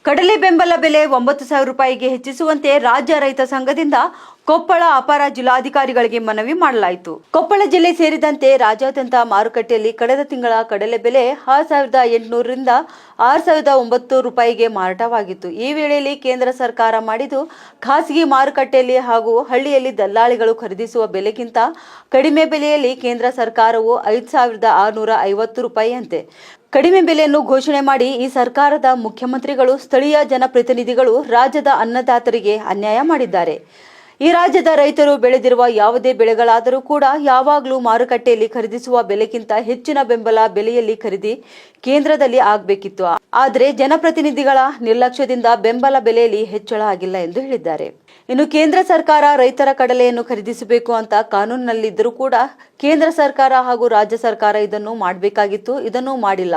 ಕಡಲೆ ಬೆಂಬಲ ಬೆಲೆ 9,000 ರೂಪಾಯಿಗೆ ಹೆಚ್ಚಿಸುವಂತೆ ರಾಜ್ಯ ರೈತ ಸಂಘದಿಂದ ಕೊಪ್ಪಳ ಅಪರ ಜಿಲ್ಲಾಧಿಕಾರಿಗಳಿಗೆ ಮನವಿ ಮಾಡಲಾಯಿತು. ಕೊಪ್ಪಳ ಜಿಲ್ಲೆ ಸೇರಿದಂತೆ ರಾಜ್ಯಾದ್ಯಂತ ಮಾರುಕಟ್ಟೆಯಲ್ಲಿ ಕಳೆದ ತಿಂಗಳ ಕಡಲೆ ಬೆಲೆ 6,800 ರಿಂದ 6,900 ರೂಪಾಯಿಗೆ ಮಾರಾಟವಾಗಿತ್ತು. ಈ ವೇಳೆಯಲ್ಲಿ ಕೇಂದ್ರ ಸರ್ಕಾರ ಮಾಡಿದ್ದು ಖಾಸಗಿ ಮಾರುಕಟ್ಟೆಯಲ್ಲಿ ಹಾಗೂ ಹಳ್ಳಿಯಲ್ಲಿ ದಲ್ಲಾಳಿಗಳು ಖರೀದಿಸುವ ಬೆಲೆಗಿಂತ ಕಡಿಮೆ ಬೆಲೆಯಲ್ಲಿ ಕೇಂದ್ರ ಸರ್ಕಾರವು 5,650 ರೂಪಾಯಿಯಂತೆ ಕಡಿಮೆ ಬೆಲೆಯನ್ನು ಘೋಷಣೆ ಮಾಡಿ ಈ ಸರ್ಕಾರದ ಮುಖ್ಯಮಂತ್ರಿಗಳು ಸ್ಥಳೀಯ ಜನಪ್ರತಿನಿಧಿಗಳು ರಾಜ್ಯದ ಅನ್ನದಾತರಿಗೆ ಅನ್ಯಾಯ ಮಾಡಿದ್ದಾರೆ. ಈ ರಾಜ್ಯದ ರೈತರು ಬೆಳೆದಿರುವ ಯಾವುದೇ ಬೆಳೆಗಳಾದರೂ ಕೂಡ ಯಾವಾಗಲೂ ಮಾರುಕಟ್ಟೆಯಲ್ಲಿ ಖರೀದಿಸುವ ಬೆಲೆಗಿಂತ ಹೆಚ್ಚಿನ ಬೆಂಬಲ ಬೆಲೆಯಲ್ಲಿ ಖರೀದಿ ಕೇಂದ್ರದಲ್ಲಿ ಆಗಬೇಕಿತ್ತು. ಆದರೆ ಜನಪ್ರತಿನಿಧಿಗಳ ನಿರ್ಲಕ್ಷ್ಯದಿಂದ ಬೆಂಬಲ ಬೆಲೆಯಲ್ಲಿ ಹೆಚ್ಚಳ ಆಗಿಲ್ಲ ಎಂದು ಹೇಳಿದ್ದಾರೆ. ಇನ್ನು ಕೇಂದ್ರ ಸರ್ಕಾರ ರೈತರ ಕಡಲೆಯನ್ನು ಖರೀದಿಸಬೇಕು ಅಂತ ಕಾನೂನಿನಲ್ಲಿದ್ದರೂ ಕೂಡ ಕೇಂದ್ರ ಸರ್ಕಾರ ಹಾಗೂ ರಾಜ್ಯ ಸರ್ಕಾರ ಇದನ್ನು ಮಾಡಬೇಕಾಗಿತ್ತು, ಇದನ್ನು ಮಾಡಿಲ್ಲ.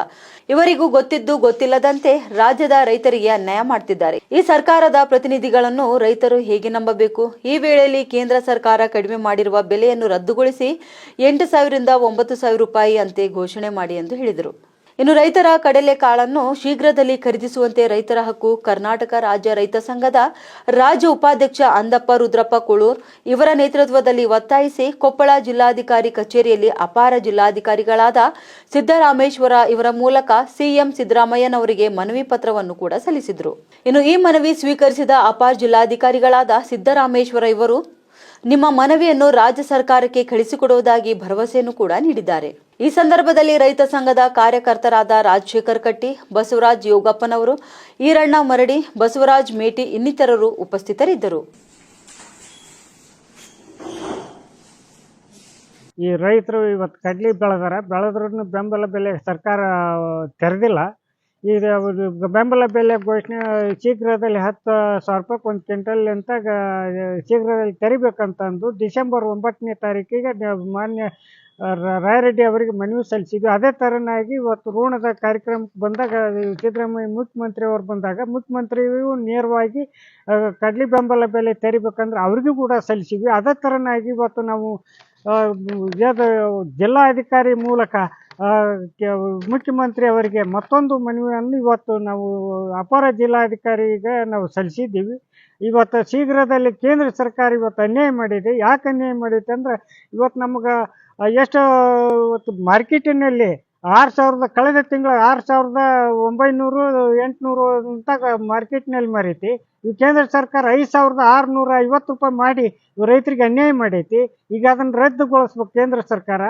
ಇವರಿಗೂ ಗೊತ್ತಿದ್ದು ಗೊತ್ತಿಲ್ಲದಂತೆ ರಾಜ್ಯದ ರೈತರಿಗೆ ಅನ್ಯಾಯ ಮಾಡ್ತಿದ್ದಾರೆ. ಈ ಸರ್ಕಾರದ ಪ್ರತಿನಿಧಿಗಳನ್ನು ರೈತರು ಹೇಗೆ ನಂಬಬೇಕು? ಈ ವೇಳೆಯಲ್ಲಿ ಕೇಂದ್ರ ಸರ್ಕಾರ ಕಡಿಮೆ ಮಾಡಿರುವ ಬೆಲೆಯನ್ನು ರದ್ದುಗೊಳಿಸಿ 8,000 ರಿಂದ 9,000 ರೂಪಾಯಿ ಅಂತೆ ಘೋಷಣೆ ಮಾಡಿ ಎಂದು ಹೇಳಿದರು. ಇನ್ನು ರೈತರ ಕಡಲೆ ಕಾಳನ್ನು ಶೀಘ್ರದಲ್ಲಿ ಖರೀದಿಸುವಂತೆ ರೈತರ ಹಕ್ಕು ಕರ್ನಾಟಕ ರಾಜ್ಯ ರೈತ ಸಂಘದ ರಾಜ್ಯ ಉಪಾಧ್ಯಕ್ಷ ಅಂದಪ್ಪ ರುದ್ರಪ್ಪ ಕುಳೂರ್ ಇವರ ನೇತೃತ್ವದಲ್ಲಿ ಒತ್ತಾಯಿಸಿ ಕೊಪ್ಪಳ ಜಿಲ್ಲಾಧಿಕಾರಿ ಕಚೇರಿಯಲ್ಲಿ ಅಪಾರ ಜಿಲ್ಲಾಧಿಕಾರಿಗಳಾದ ಸಿದ್ದರಾಮೇಶ್ವರ ಇವರ ಮೂಲಕ ಸಿಎಂ ಸಿದ್ದರಾಮಯ್ಯನವರಿಗೆ ಮನವಿ ಪತ್ರವನ್ನು ಕೂಡ ಸಲ್ಲಿಸಿದರು. ಇನ್ನು ಈ ಮನವಿ ಸ್ವೀಕರಿಸಿದ ಅಪಾರ ಜಿಲ್ಲಾಧಿಕಾರಿಗಳಾದ ಸಿದ್ದರಾಮೇಶ್ವರ ಇವರು ನಿಮ್ಮ ಮನವಿಯನ್ನು ರಾಜ್ಯ ಸರ್ಕಾರಕ್ಕೆ ಕಳಿಸಿಕೊಡುವುದಾಗಿ ಭರವಸೆಯನ್ನು ಕೂಡ ನೀಡಿದ್ದಾರೆ. ಈ ಸಂದರ್ಭದಲ್ಲಿ ರೈತ ಸಂಘದ ಕಾರ್ಯಕರ್ತರಾದ ರಾಜಶೇಖರ್ ಕಟ್ಟಿ, ಬಸವರಾಜ್ ಯೋಗಪ್ಪನವರು, ಈರಣ್ಣ ಮರಡಿ, ಬಸವರಾಜ್ ಮೇಟಿ ಇನ್ನಿತರರು ಉಪಸ್ಥಿತರಿದ್ದರು. ಈ ರೈತರು ಇವತ್ತು ಕಡ್ಲಿ ಬೆಳೆದ್ರೂ ಬೆಂಬಲ ಬೆಲೆ ಸರ್ಕಾರ ತೆರೆದಿಲ್ಲ. ಈಗ ಬೆಂಬಲ ಬೆಲೆ ಘೋಷಣೆ ಶೀಘ್ರದಲ್ಲಿ 10,000 ರೂಪಾಯಿಗೆ ಒಂದು ಕ್ವಿಂಟಲ್ ಅಂತ ಶೀಘ್ರದಲ್ಲಿ ತೆರಿಬೇಕಂತಂದು ಡಿಸೆಂಬರ್ 9ನೇ ತಾರೀಕಿಗೆ ಮಾನ್ಯ ರಾಯರೆಡ್ಡಿ ಅವರಿಗೆ ಮನವಿ ಸಲ್ಲಿಸಿದ್ವಿ. ಅದೇ ಥರನಾಗಿ ಇವತ್ತು ಋಣದ ಕಾರ್ಯಕ್ರಮಕ್ಕೆ ಬಂದಾಗ ಸಿದ್ದರಾಮಯ್ಯ ಮುಖ್ಯಮಂತ್ರಿ ಅವರು ಬಂದಾಗ ಮುಖ್ಯಮಂತ್ರಿಯು ನೇರವಾಗಿ ಕಡ್ಲಿ ಬೆಂಬಲ ಬೆಲೆ ತೆರಿಬೇಕಂದ್ರೆ ಅವ್ರಿಗೂ ಕೂಡ ಸಲ್ಲಿಸಿದ್ವಿ. ಅದೇ ಥರನಾಗಿ ಇವತ್ತು ನಾವು ಜಿಲ್ಲಾಧಿಕಾರಿ ಮೂಲಕ ಮುಖ್ಯಮಂತ್ರಿ ಅವರಿಗೆ ಮತ್ತೊಂದು ಮನವಿಯನ್ನು ಇವತ್ತು ನಾವು ಅಪರ ಜಿಲ್ಲಾಧಿಕಾರಿಗೆ ನಾವು ಸಲ್ಲಿಸಿದ್ದೀವಿ. ಇವತ್ತು ಶೀಘ್ರದಲ್ಲಿ ಕೇಂದ್ರ ಸರ್ಕಾರ ಇವತ್ತು ಅನ್ಯಾಯ ಮಾಡಿದೆ. ಯಾಕೆ ಅನ್ಯಾಯ ಮಾಡೈತೆ ಅಂದರೆ ಇವತ್ತು ನಮ್ಗೆ ಎಷ್ಟು ಇವತ್ತು ಮಾರ್ಕೆಟಿನಲ್ಲಿ 6,000 ಕಳೆದ ತಿಂಗಳು 6,900 800 ಅಂತ ಮಾರ್ಕೆಟ್ನಲ್ಲಿ ಮಾರೈತಿ. ಈ ಕೇಂದ್ರ ಸರ್ಕಾರ 5,650 ರೂಪಾಯಿ ಮಾಡಿ ರೈತರಿಗೆ ಅನ್ಯಾಯ ಮಾಡೈತಿ. ಈಗ ಅದನ್ನು ರದ್ದುಗೊಳಿಸ್ಬೇಕು ಕೇಂದ್ರ ಸರ್ಕಾರ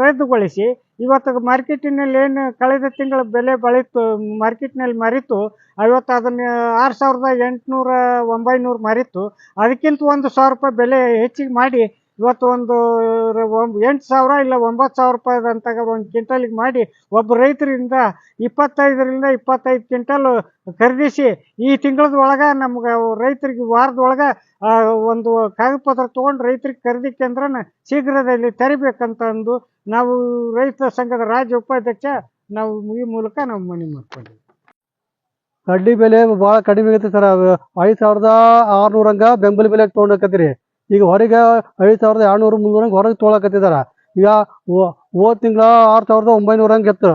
ರದ್ದುಗೊಳಿಸಿ ಇವತ್ತು ಮಾರ್ಕೆಟಿನಲ್ಲಿ ಏನು ಕಳೆದ ತಿಂಗಳ ಬೆಲೆ ಮಾರ್ಕೆಟ್ನಲ್ಲಿ ಮಾರಿತ್ತು ಇವತ್ತು ಅದನ್ನು 6,800 900 ಮಾರಿತ್ತು. ಅದಕ್ಕಿಂತ 1,000 ರೂಪಾಯಿ ಬೆಲೆ ಹೆಚ್ಚಿಗೆ ಮಾಡಿ ಇವತ್ತು ಒಂದು 8,000 ಇಲ್ಲ 9,000 ರೂಪಾಯಿದಂತಾಗ ಒಂದು ಕ್ವಿಂಟಲಿಗೆ ಮಾಡಿ ಒಬ್ಬ ರೈತರಿಂದ 25 ರಿಂದ 25 ಕ್ವಿಂಟಲ್ ಖರೀದಿಸಿ ಈ ತಿಂಗಳದ ಒಳಗೆ ನಮ್ಗೆ ರೈತರಿಗೆ ವಾರದೊಳಗೆ ಒಂದು ಕಾಗದ ಪತ್ರ ತೊಗೊಂಡು ರೈತರಿಗೆ ಖರೀದಿ ಕೇಂದ್ರನ ಶೀಘ್ರದಲ್ಲಿ ತೆರಿಬೇಕಂತಂದು ನಾವು ರೈತ ಸಂಘದ ರಾಜ್ಯ ಉಪಾಧ್ಯಕ್ಷ ನಾವು ಈ ಮೂಲಕ ನಾವು ಮನವಿ ಮಾಡ್ಕೊಂಡಿವಿ. ಕಡ್ಲಿ ಬೆಲೆ ಭಾಳ ಕಡಿಮೆ ಆಗೈತೆ ಸರ್. 5,600 ಹಂಗೆ ಬೆಂಬಲ ಬೆಲೆಗೆ ತೊಗೊಂಡೋಕತ್ತೀರಿ. ಈಗ ಹೊರಗೆ 5,200 300 ಹೊರಗೆ ತೊಗೊಳಕತ್ತಿದಾರ. ಈಗ ಹೋದ ತಿಂಗಳ 6,900 ಹಂಗೆ ಎತ್ತು.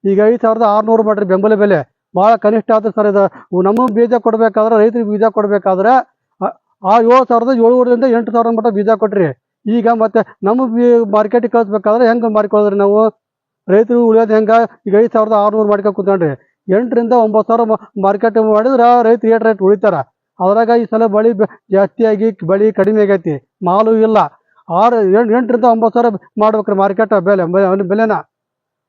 ಈಗ 5,600 ಮಾಡ್ರಿ ಬೆಂಬಲ ಬೆಲೆ ಭಾಳ ಕನಿಷ್ಠ ಆಯ್ತು ಸರ್. ಇದು ನಮಗೆ ಬೀಜ ಕೊಡಬೇಕಾದ್ರೆ ರೈತರಿಗೆ ಬೀಜ ಕೊಡಬೇಕಾದ್ರೆ 7,700 ರಿಂದ 8,000 ಮಟ್ಟ ಬೀಜ ಕೊಟ್ರಿ. ಈಗ ಮತ್ತೆ ನಮ್ಮ ಮಾರ್ಕೆಟಿಗೆ ಕಳಿಸ್ಬೇಕಾದ್ರೆ ಹೆಂಗೆ ಮಾಡ್ಕೊಳ್ಳೋದ್ರಿ ನಾವು? ರೈತರು ಉಳಿಯೋದು ಹೆಂಗೆ? ಈಗ 5,600 ಮಾಡ್ಕೊಂಡು ಕೂತ್ಕೊಂಡ್ರಿ 8 ರಿಂದ 9,000 ಮಾರ್ಕೆಟ್ ಮಾಡಿದ್ರೆ ರೈತರು ರೇಟ್ ಉಳಿತಾರ. ಅದ್ರಾಗ ಈ ಸಲ ಬಳಿ ಜಾಸ್ತಿಯಾಗಿ ಬಳಿ ಕಡಿಮೆ ಆಗೈತಿ, ಮಾಲು ಇಲ್ಲ. 8 ರಿಂದ 9,000 ಮಾಡ್ಬೇಕ್ರಿ ಮಾರ್ಕೆಟ್ ಬೆಲೆನ.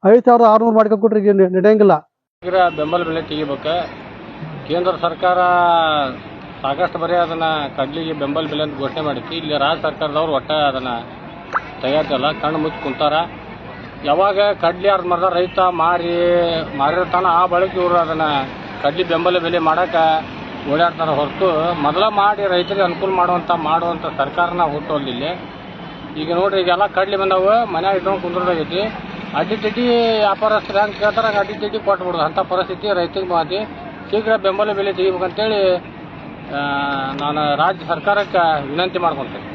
5,600 ಮಾಡ್ಕೊಂಡು ಕೊಟ್ರಿ ನಡೆಯಂಗಿಲ್ಲ. ಬೆಂಬಲ ಬೆಲೆ ತೆಗಿಬೇಕು. ಕೇಂದ್ರ ಸರ್ಕಾರ ಸಾಕಷ್ಟು ಬರೀ ಅದನ್ನು ಕಡ್ಲಿಗೆ ಬೆಂಬಲ ಬೆಲೆ ಅಂತ ಘೋಷಣೆ ಮಾಡೈತಿ. ಇಲ್ಲಿ ರಾಜ್ಯ ಸರ್ಕಾರದವ್ರು ಒಟ್ಟ ಅದನ್ನು ತೆಗಿಯೋದಿಲ್ಲ, ಕಣ್ಣು ಮುಚ್ಚಿ ಕುಂತಾರ. ಯಾವಾಗ ಕಡ್ಲಿ ಅರ್ಧ ಮರ್ದ ರೈತ ಮಾರಿರ್ತಾನ ಆ ಬಳಿಕ ಇವರು ಅದನ್ನು ಕಡ್ಲಿ ಬೆಂಬಲ ಬೆಲೆ ಮಾಡೋಕೆ ಓಡಾಡ್ತಾರೆ ಹೊರತು ಮೊದಲ ಮಾಡಿ ರೈತರಿಗೆ ಅನುಕೂಲ ಮಾಡುವಂಥ ಸರ್ಕಾರನ ಹುಟ್ಟೋದಿಲ್ಲ. ಈಗ ನೋಡ್ರಿ, ಈಗೆಲ್ಲ ಕಡ್ಲಿ ಬಂದವು ಮನ್ಯಾಗ ಇಟ್ಕೊಂಡು ಕುಂದ್ರದಾಗೈತಿ. ಅಡ್ಡಿ ತಿಡ್ಡಿ ವ್ಯಾಪಾರಸ್ಥರು ಹೆಂಗೆ ಕೇಳ್ತಾರೆ ಹಂಗೆ ಅಡ್ಡಿ ತಿಡ್ಡಿ ಕೊಟ್ಬಿಡೋದು ಅಂಥ ಪರಿಸ್ಥಿತಿ ರೈತರಿಗೆ ಮಾತಿ. ಶೀಘ್ರ ಬೆಂಬಲ ಬೆಲೆ ತೆಗಿಬೇಕಂತೇಳಿ ನಾನು ರಾಜ್ಯ ಸರ್ಕಾರಕ್ಕೆ ವಿನಂತಿ ಮಾಡ್ಕೊತೇನೆ.